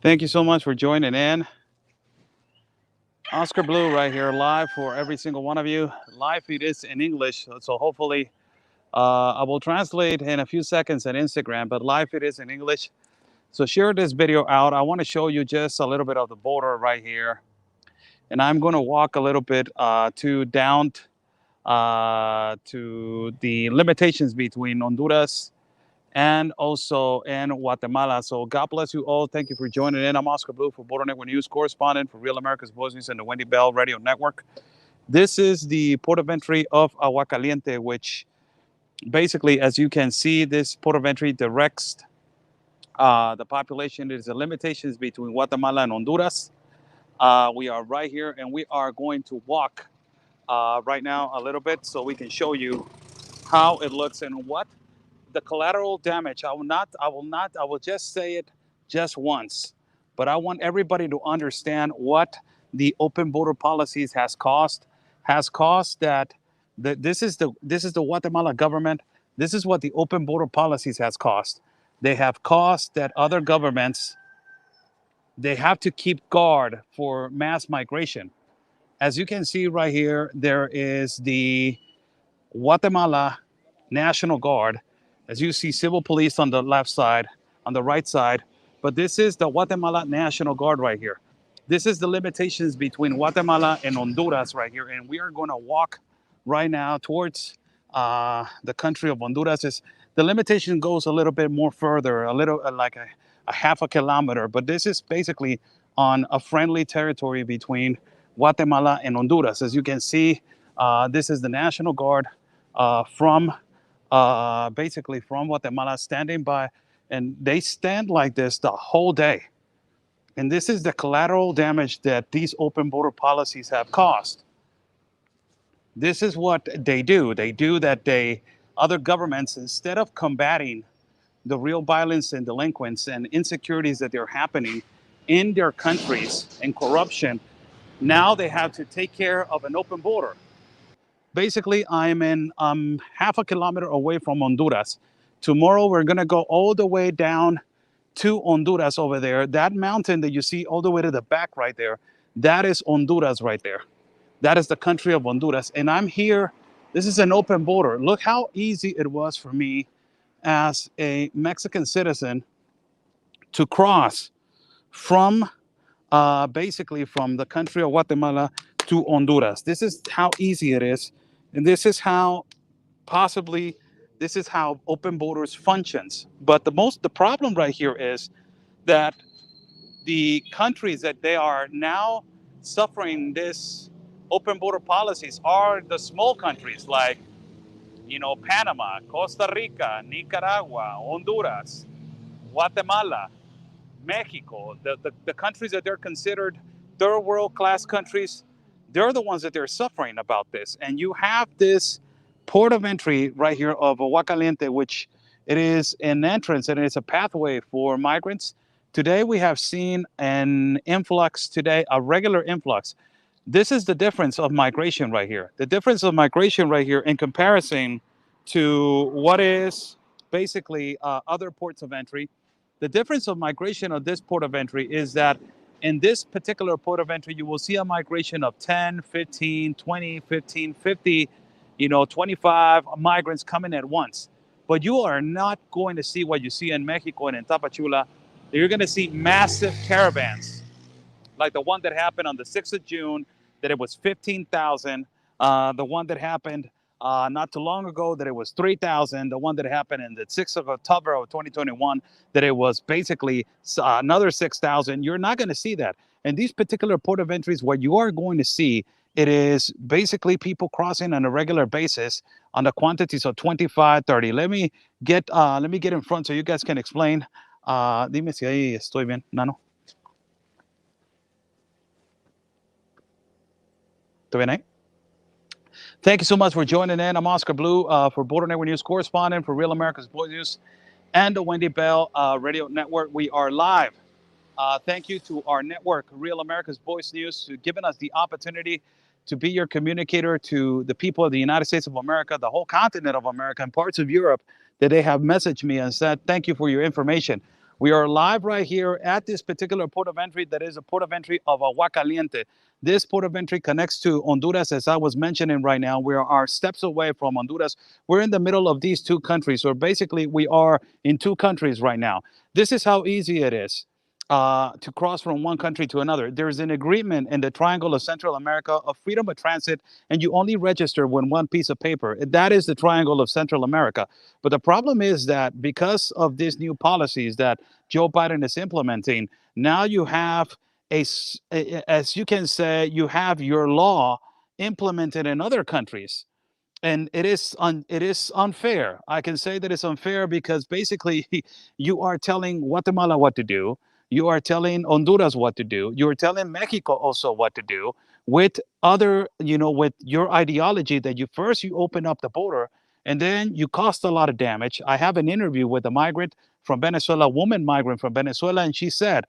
Thank you so much for joining in. Oscar Blue right here, live for every single one of you. Live feed is in English, so hopefully I will translate in a few seconds on Instagram, but live feed is in English. So share this video out. I want to show you just a little bit of the border right here. And I'm going to walk a little bit to the limitations between Honduras and also in Guatemala. So God bless you all. Thank you for joining in. I'm Oscar Blue for Border Network News, correspondent for Real America's Voice News and the Wendy Bell Radio Network. This is the port of entry of Aguacaliente, which basically, as you can see, this port of entry directs the population. There's the limitations between Guatemala and Honduras. We are right here, and we are going to walk right now a little bit so we can show you how it looks and what the collateral damage. I will just say it just once, but I want everybody to understand what the open border policies has caused that this is the Guatemala government. This is what the open border policies has caused. They have caused that other governments, they have to keep guard for mass migration. As you can see right here, there is the Guatemala National Guard. As you see, civil police on the left side, on the right side, but this is the Guatemala National Guard right here. This is the limitations between Guatemala and Honduras right here, and we are going to walk right now towards the country of Honduras. The limitation goes a little bit more further, a little like a half a kilometer, but this is basically on a friendly territory between Guatemala and Honduras. As you can see, this is the National Guard from basically from Guatemala standing by, and they stand like this the whole day. And this is the collateral damage that these open border policies have caused. This is what they do. They do that other governments, instead of combating the real violence and delinquents and insecurities that are happening in their countries and corruption, now they have to take care of an open border. Basically, I'm half a kilometer away from Honduras. Tomorrow, we're going to go all the way down to Honduras over there. That mountain that you see all the way to the back right there, that is Honduras right there. That is the country of Honduras. And I'm here. This is an open border. Look how easy it was for me as a Mexican citizen to cross from basically from the country of Guatemala to Honduras. This is how easy it is. And this is how open borders functions. But the problem right here is that the countries that they are now suffering this open border policies are the small countries like, Panama, Costa Rica, Nicaragua, Honduras, Guatemala, Mexico, the countries that they're considered third world class countries. They're the ones that they're suffering about this. And you have this port of entry right here of Aguacaliente, which it is an entrance and it's a pathway for migrants. Today we have seen an influx today, a regular influx. This is the difference of migration right here. The difference of migration right here in comparison to what is basically other ports of entry. The difference of migration of this port of entry is that in this particular port of entry, you will see a migration of 10, 15, 20, 15, 50, 25 migrants coming at once. But you are not going to see what you see in Mexico and in Tapachula. You're going to see massive caravans, like the one that happened on the 6th of June, that it was 15,000. The one that happened not too long ago, that it was 3,000. The one that happened in the 6th of October of 2021, that it was basically another 6,000. You're not going to see that. And these particular port of entries, what you are going to see, it is basically people crossing on a regular basis on the quantities of 25, 30. Let me get in front so you guys can explain. Dime si ahí estoy bien, Nano. ¿Estoy bien ahí? Thank you so much for joining in. I'm Oscar Blue for Border Network News correspondent for Real America's Voice News and the Wendy Bell Radio Network. We are live. Thank you to our network, Real America's Voice News, for giving us the opportunity to be your communicator to the people of the United States of America, the whole continent of America, and parts of Europe that they have messaged me and said, thank you for your information. We are live right here at this particular port of entry that is a port of entry of Aguacaliente. This port of entry connects to Honduras, as I was mentioning right now. We are steps away from Honduras. We're in the middle of these two countries. So basically, we are in two countries right now. This is how easy it is to cross from one country to another. There's an agreement in the Triangle of Central America of freedom of transit, and you only register with one piece of paper. That is the Triangle of Central America. But the problem is that because of these new policies that Joe Biden is implementing, now you have as you can say, you have your law implemented in other countries, and it is unfair. I can say that it's unfair because basically you are telling Guatemala what to do, you are telling Honduras what to do, you are telling Mexico also what to do with other, with your ideology that you open up the border and then you cost a lot of damage. I have an interview with a migrant from Venezuela, a woman migrant from Venezuela, and she said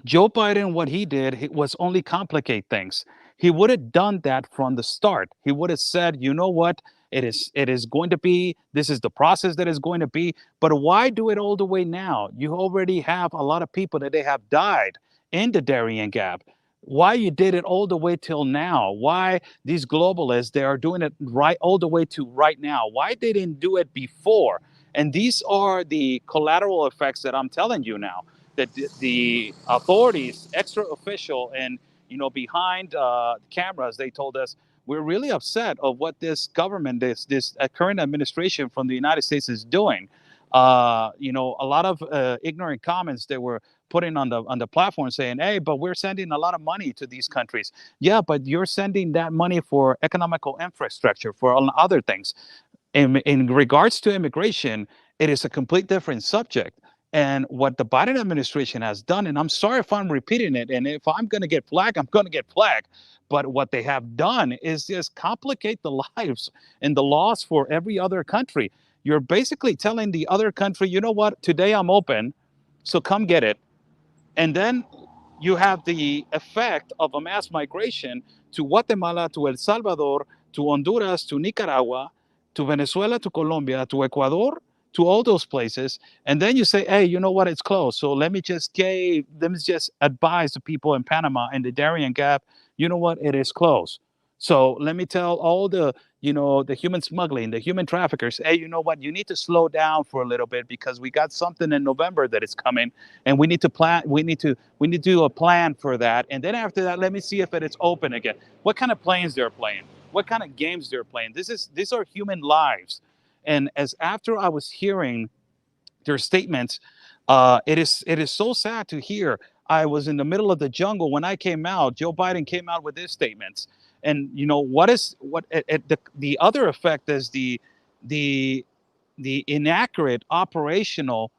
Joe Biden, what he did was only complicate things. He would have done that from the start. He would have said, you know what, it is going to be, this is the process that is going to be, but why do it all the way now? You already have a lot of people that they have died in the Darien Gap. Why you did it all the way till now? Why these globalists, they are doing it right all the way to right now? Why they didn't do it before? And these are the collateral effects that I'm telling you now, that the authorities, extra official, and behind cameras, they told us we're really upset of what this government, this current administration from the United States is doing. A lot of ignorant comments they were putting on the platform saying, "Hey, but we're sending a lot of money to these countries." Yeah, but you're sending that money for economical infrastructure, for other things. In regards to immigration, it is a complete different subject. And what the Biden administration has done, and I'm sorry if I'm repeating it, and if I'm going to get flagged, I'm going to get flagged. But what they have done is just complicate the lives and the laws for every other country. You're basically telling the other country, you know what, today I'm open, so come get it. And then you have the effect of a mass migration to Guatemala, to El Salvador, to Honduras, to Nicaragua, to Venezuela, to Colombia, to Ecuador, to all those places. And then you say, hey, you know what, it's closed. So let me just advise the people in Panama and the Darien Gap, you know what, it is closed. So let me tell all the human smuggling, the human traffickers, hey, you know what, you need to slow down for a little bit because we got something in November that is coming, and we need to plan. We need to do a plan for that. And then after that, let me see if it is open again. What kind of planes they're playing? What kind of games they're playing? These are human lives. And as after I was hearing their statements, it is so sad to hear. I was in the middle of the jungle when I came out. Joe Biden came out with his statements, and the other effect is the inaccurate operational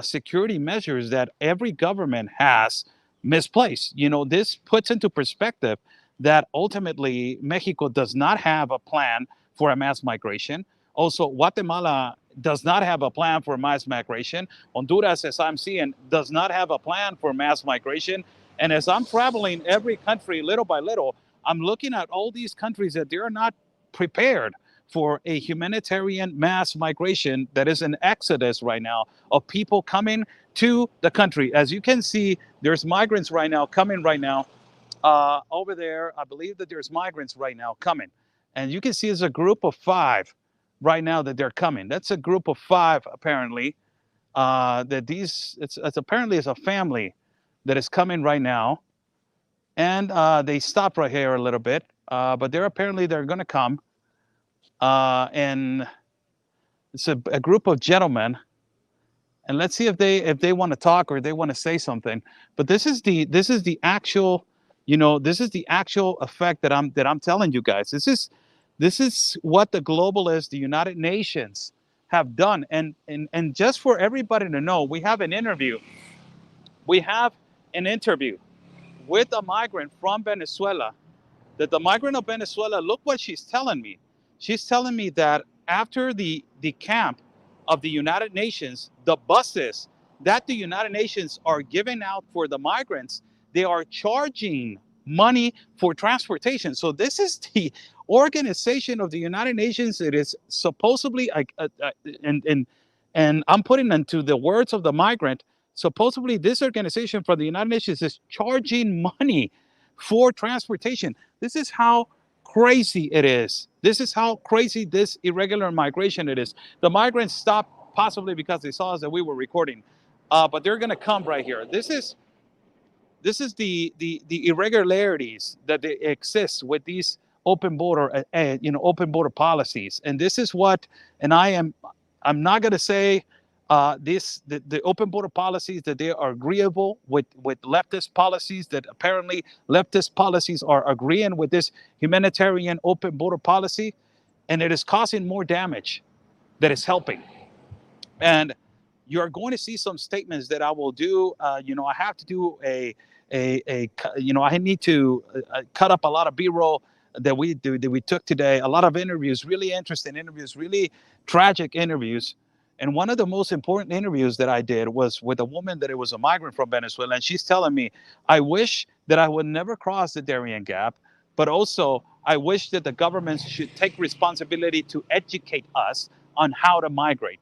security measures that every government has misplaced. This puts into perspective that ultimately Mexico does not have a plan for a mass migration. Also, Guatemala does not have a plan for mass migration. Honduras, as I'm seeing, does not have a plan for mass migration. And as I'm traveling every country little by little, I'm looking at all these countries that they're not prepared for a humanitarian mass migration that is an exodus right now of people coming to the country. As you can see, there's migrants right now coming right now. Over there, I believe that there's migrants right now coming. And you can see there's a group of 5 right now that they're coming. That's a group of 5 apparently. It's apparently it's a family that is coming right now. And they stopped right here a little bit. But they're going to come. And it's a group of gentlemen, and let's see if they want to talk or they want to say something. But this is the actual, this is the actual effect that I'm telling you guys. This is what the globalists, the United Nations, have done. And just for everybody to know, we have an interview. We have an interview with a migrant from Venezuela. That the migrant of Venezuela, look what she's telling me. She's telling me that after the camp of the United Nations, the buses that the United Nations are giving out for the migrants, they are charging money for transportation. So this is the organization of the United Nations. It is supposedly, and I'm putting into the words of the migrant, supposedly this organization for the United Nations is charging money for transportation. This is how crazy it is. This is how crazy this irregular migration it is. The migrants stopped possibly because they saw us that we were recording, but they're going to come right here. This is the irregularities that exist with these open border open border policies, and this is what. And I'm not going to say the open border policies that they are agreeable with leftist policies, that apparently leftist policies are agreeing with this humanitarian open border policy, and it is causing more damage than it's helping. And you're going to see some statements that I will do. I have to do I need to cut up a lot of B-roll that we took today. A lot of interviews, really interesting interviews, really tragic interviews. And one of the most important interviews that I did was with a woman that it was a migrant from Venezuela, and she's telling me, I wish that I would never cross the Darien Gap, but also I wish that the government should take responsibility to educate us on how to migrate.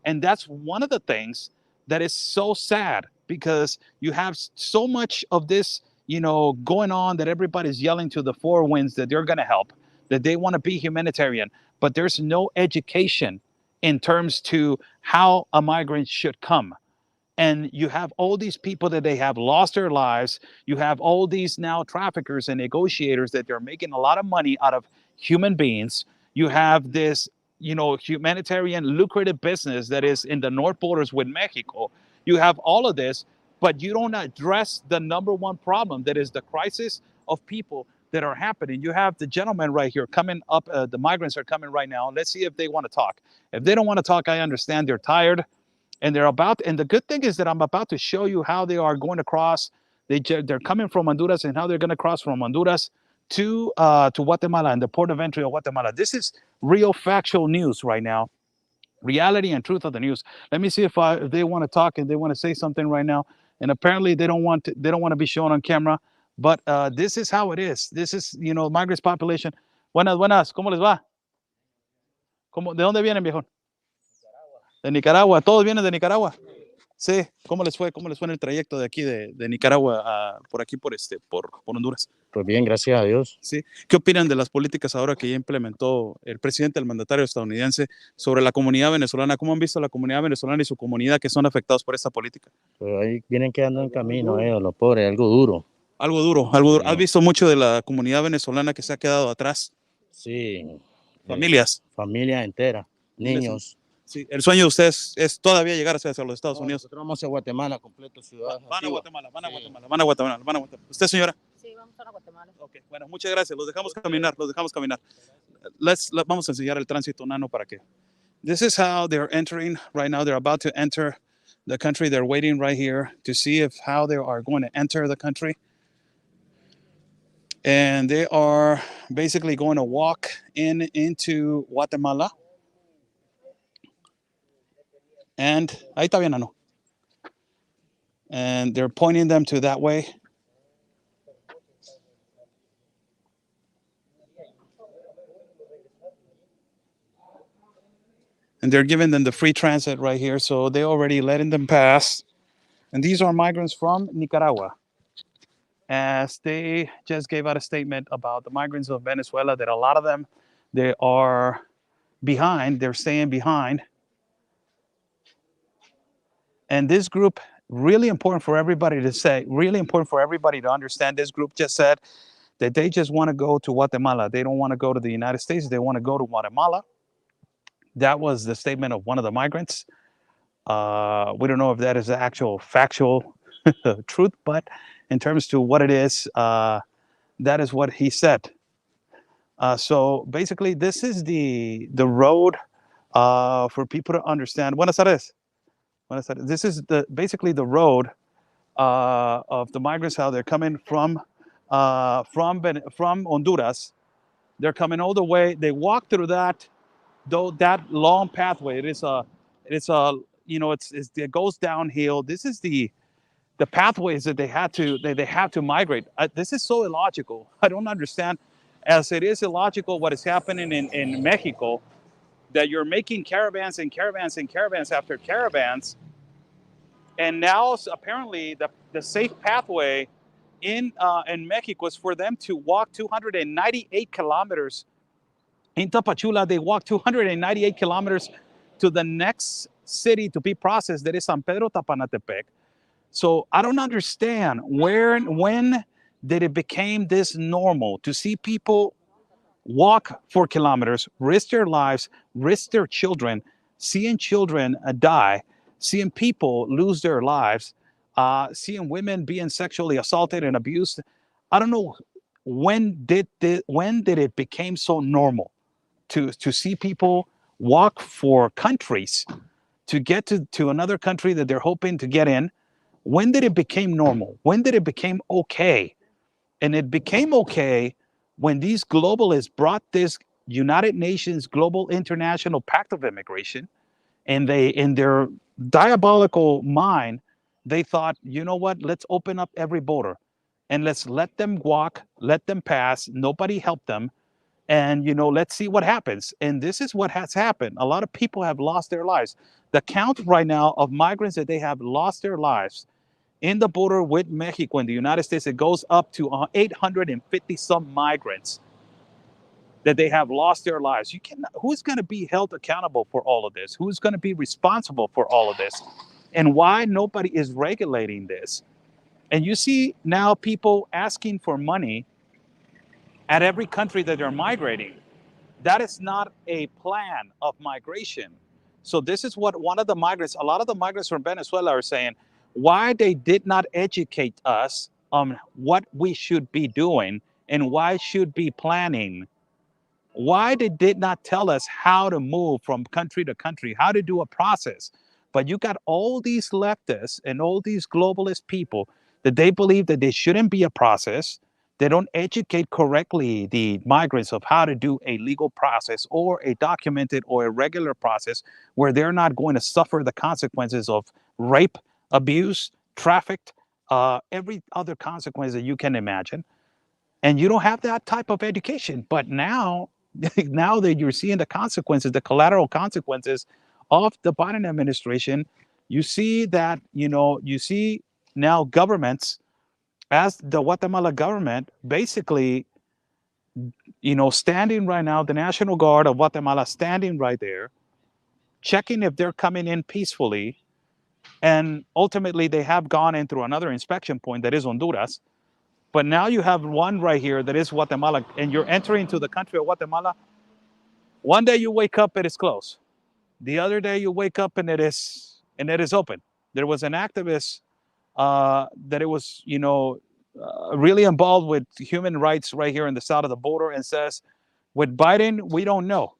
And that's one of the things that is so sad, because you have so much of this, going on, that everybody's yelling to the four winds that they're going to help, that they want to be humanitarian, but there's no education in terms to how a migrant should come. And you have all these people that they have lost their lives. You have all these now traffickers and negotiators that they're making a lot of money out of human beings. You have this, humanitarian lucrative business that is in the north borders with Mexico. You have all of this, but you don't address the number one problem, that is the crisis of people that are happening. You have the gentleman right here coming up. The migrants are coming right now. Let's see if they want to talk. If they don't want to talk, I understand. They're tired. And the good thing is that I'm about to show you how they are going to cross. They're coming from Honduras, and how they're going to cross from Honduras to Guatemala and the port of entry of Guatemala. This is real factual news right now, reality and truth of the news. Let me see if they want to talk and they want to say something right now. And apparently they don't want to be shown on camera. But this is how it is. This is migrants population. Buenas, ¿cómo les va? ¿De dónde vienen, viejo? De Nicaragua. Todos vienen de Nicaragua. Sí, ¿cómo les fue? ¿Cómo les fue en el trayecto de aquí de Nicaragua por aquí por Honduras? Pues bien, gracias a Dios. Sí. ¿Qué opinan de las políticas ahora que ya implementó el presidente, el mandatario estadounidense, sobre la comunidad venezolana? ¿Cómo han visto la comunidad venezolana y su comunidad que son afectados por esta política? Pues ahí vienen quedando en camino los pobres, algo duro. Algo duro, algo duro. ¿Has visto mucho de la comunidad venezolana que se ha quedado atrás? Sí. Familias. Familias enteras, niños. Sí, el sueño de ustedes es todavía llegar hacia los Estados Unidos. Nosotros vamos a Guatemala, completo ciudad. Van a Guatemala. ¿Usted, señora? Sí, vamos a Guatemala. Okay, bueno, muchas gracias. Los dejamos caminar. Vamos a enseñar el tránsito nano para que. This is how they're entering right now. They're about to enter the country. They're waiting right here to see how they are going to enter the country. And they are basically going to walk into Guatemala. And ahí está bien, Nano. And they're pointing them to that way. And they're giving them the free transit right here. So they're already letting them pass. And these are migrants from Nicaragua. As they just gave out a statement about the migrants of Venezuela, that a lot of them, they are behind. They're staying behind. And this group, really important for everybody to say, really important for everybody to understand, this group just said that they just want to go to Guatemala. They don't want to go to the United States. They want to go to Guatemala. That was the statement of one of the migrants. We don't know if that is the actual factual truth, but in terms to what it is, that is what he said. So basically, this is the road for people to understand. Buenas tardes. This is basically the road of the migrants, how they're coming from Honduras. They're coming all the way. They walk through that long pathway. It goes downhill. This is the pathways that they have to migrate. This is so illogical. I don't understand, as it is illogical what is happening in Mexico, that you're making caravans and caravans and caravans after caravans, And now apparently the safe pathway in Mexico is for them to walk 298 kilometers. In Tapachula, they walk 298 kilometers to the next city to be processed, that is San Pedro Tapanatepec. So I don't understand when did it became this normal to see people walk 4 kilometers, risk their lives, risk their children, seeing children die, seeing people lose their lives, seeing women being sexually assaulted and abused. I don't know when did it became so normal to see people walk for countries to get to another country that they're hoping to get in. When did it became normal? When did it became okay? And it became okay when these globalists brought this United Nations Global International Pact of Immigration, and they, in their diabolical mind, they thought, you know what, let's open up every border and let's let them walk, let them pass, nobody help them, and let's see what happens. And this is what has happened. A lot of people have lost their lives. The count right now of migrants that they have lost their lives in the border with Mexico and the United States, it goes up to 850 some migrants that they have lost their lives. Who's going to be held accountable for all of this? Who's going to be responsible for all of this? And why nobody is regulating this? And you see now people asking for money at every country that they're migrating. That is not a plan of migration. So this is what a lot of the migrants from Venezuela are saying, why they did not educate us on what we should be doing and why should be planning. Why they did not tell us how to move from country to country, how to do a process. But you got all these leftists and all these globalist people that they believe that there shouldn't be a process. They don't educate correctly the migrants of how to do a legal process or a documented or a regular process where they're not going to suffer the consequences of rape, abuse, trafficked, every other consequence that you can imagine. And you don't have that type of education. But now, now that you're seeing the consequences, the collateral consequences of the Biden administration, you see that, you see now governments, as the Guatemala government, basically, standing right now, the National Guard of Guatemala standing right there, checking if they're coming in peacefully. And ultimately, they have gone in through another inspection point that is Honduras. But now you have one right here that is Guatemala, and you're entering to the country of Guatemala. One day you wake up, it is closed. The other day you wake up and it is open. There was an activist that it was, really involved with human rights right here in the south of the border, and says, with Biden, we don't know.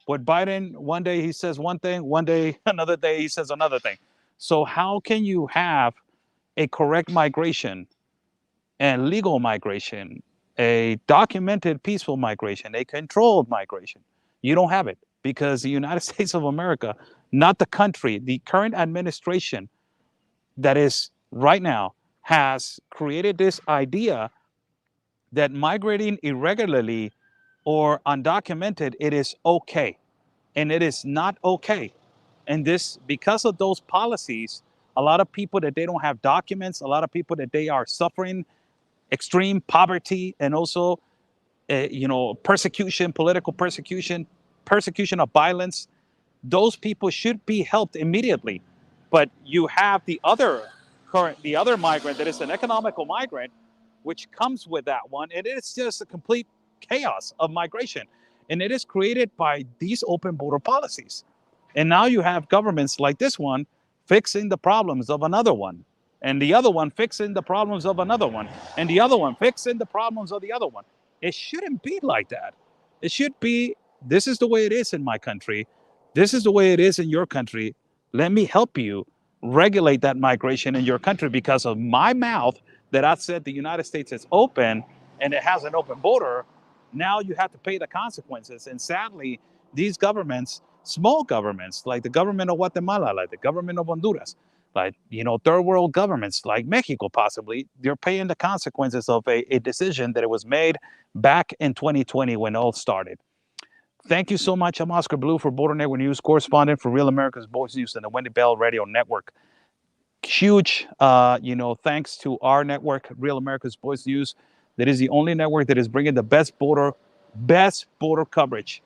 With Biden, one day he says one thing, one day, another day he says another thing. So how can you have a correct migration and legal migration, a documented peaceful migration, a controlled migration? You don't have it, because the United States of America, not the country, the current administration that is right now, has created this idea that migrating irregularly or undocumented, it is okay. And it is not okay. And this, because of those policies, a lot of people that they don't have documents, a lot of people that they are suffering extreme poverty, and also, persecution, political persecution, persecution of violence, those people should be helped immediately. But you have the other migrant that is an economical migrant, which comes with that one, and it's just a complete chaos of migration, and it is created by these open border policies. And now you have governments like this one fixing the problems of another one, and the other one fixing the problems of another one, and the other one fixing the problems of the other one. It shouldn't be like that. It should be, this is the way it is in my country. This is the way it is in your country. Let me help you regulate that migration in your country, because of my mouth that I said the United States is open and it has an open border. Now you have to pay the consequences. And sadly, these governments, small governments like the government of Guatemala, like the government of Honduras, like, third world governments like Mexico, possibly, they're paying the consequences of a decision that it was made back in 2020 when it all started. Thank you so much. I'm Oscar Blue for Border Network News, correspondent for Real America's Voice News and the Wendy Bell Radio Network. huge, thanks to our network, Real America's Voice News. That is the only network that is bringing the best border coverage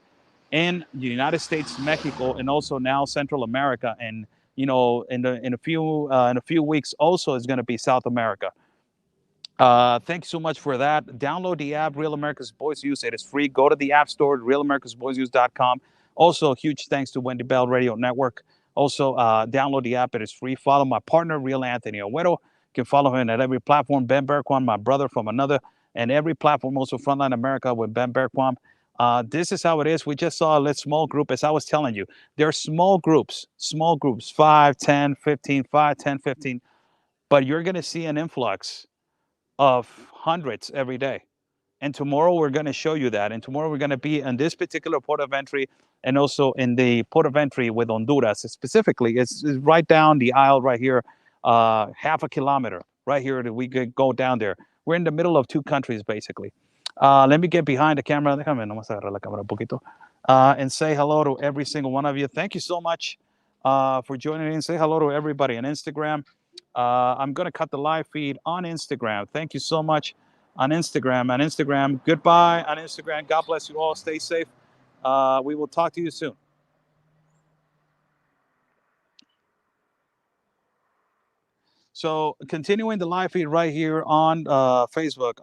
in the United States, Mexico, and also now Central America. And in a few weeks, also is going to be South America. Thanks so much for that. Download the app, Real America's Voice News. It is free. Go to the App Store, realamericasvoicenews.com. Also, huge thanks to Wendy Bell Radio Network. Also, download the app. It is free. Follow my partner, Real Anthony Agüero. You can follow him at every platform. Ben Berquam, my brother from another, and every platform. Also, Frontline America with Ben Berquam. This is how it is. We just saw a small group. As I was telling you, there are small groups, 5, 10, 15, 5, 10, 15. But you're going to see an influx of hundreds every day. And tomorrow we're going to show you that. And tomorrow we're going to be in this particular port of entry and also in the port of entry with Honduras. Specifically, it's right down the aisle right here, half a kilometer right here that we could go down there. We're in the middle of two countries, basically. Let me get behind the camera. Déjame nomás agarrar la cámara un poquito. And say hello to every single one of you. Thank you so much for joining in. Say hello to everybody on Instagram. I'm going to cut the live feed on Instagram. Thank you so much on Instagram. Goodbye on Instagram. God bless you all. Stay safe. We will talk to you soon. So continuing the live feed right here on Facebook,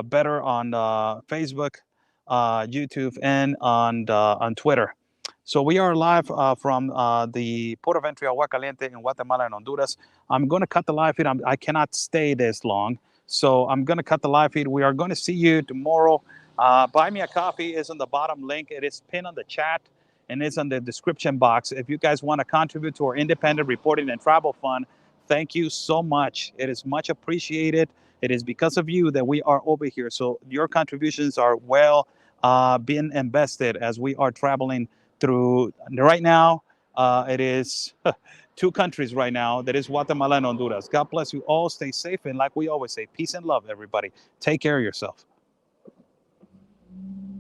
better on Facebook, YouTube, and on Twitter. So we are live from the port of entry Agua Caliente in Guatemala and Honduras. I'm going to cut the live feed. I cannot stay this long, so I'm going to cut the live feed. We are going to see you tomorrow. Buy me a coffee is on the bottom link. It is pinned on the chat, and it's on the description box. If you guys want to contribute to our independent reporting and travel fund, thank you so much. It is much appreciated. It is because of you that we are over here. So your contributions are well being invested as we are traveling through. Right now, it is two countries right now. That is Guatemala and Honduras. God bless you all. Stay safe. And like we always say, peace and love, everybody. Take care of yourself.